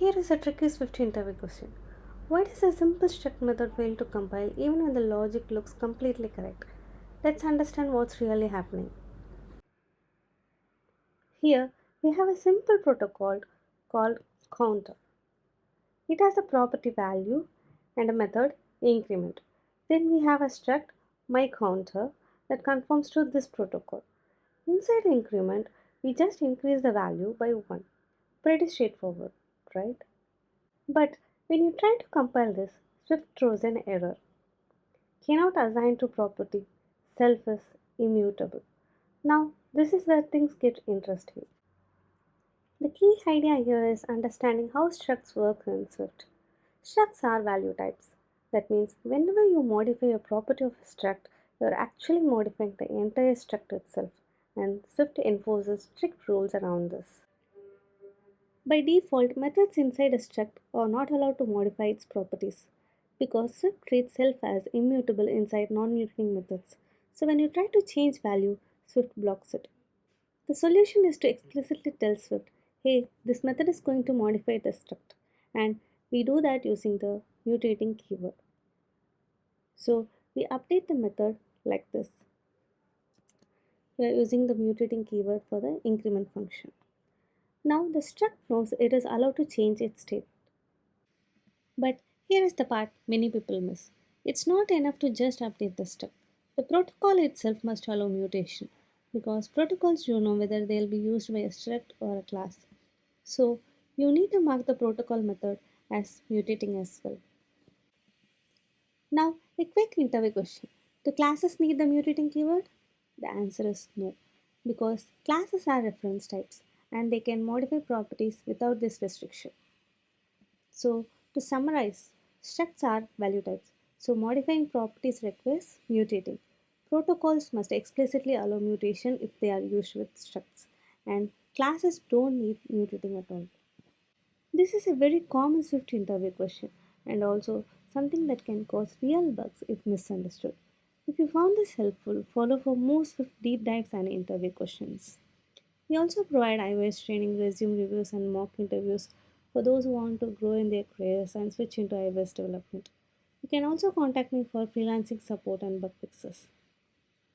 Here is a tricky Swift interview question. Why does a simple struct method fail to compile even when the logic looks completely correct? Let's understand what's really happening. Here we have a simple protocol called counter. It has a property value and a method increment. Then we have a struct myCounter that conforms to this protocol. Inside increment, we just increase the value by 1. Pretty straightforward, right? But when you try to compile this, Swift throws an error. Cannot assign to property. Self is immutable. Now, this is where things get interesting. The key idea here is understanding how structs work in Swift. Structs are value types. That means whenever you modify a property of a struct, you are actually modifying the entire struct itself, and Swift enforces strict rules around this. By default, methods inside a struct are not allowed to modify its properties because Swift treats self as immutable inside non-mutating methods. So when you try to change value, Swift blocks it. The solution is to explicitly tell Swift, hey, this method is going to modify the struct, and we do that using the mutating keyword. So we update the method like this. We are using the mutating keyword for the increment function. Now the struct knows it is allowed to change its state. But here is the part many people miss. It's not enough to just update the struct. The protocol itself must allow mutation because protocols don't know whether they'll be used by a struct or a class. So you need to mark the protocol method as mutating as well. Now, a quick interview question. Do classes need the mutating keyword? The answer is no, because classes are reference types and they can modify properties without this restriction. So, to summarize, structs are value types. So, modifying properties requires mutating. Protocols must explicitly allow mutation if they are used with structs, and classes don't need mutating at all. This is a very common Swift interview question and also something that can cause real bugs if misunderstood. If you found this helpful, follow for more Swift deep dives and interview questions. We also provide iOS training, resume reviews, and mock interviews for those who want to grow in their careers and switch into iOS development. You can also contact me for freelancing support and bug fixes.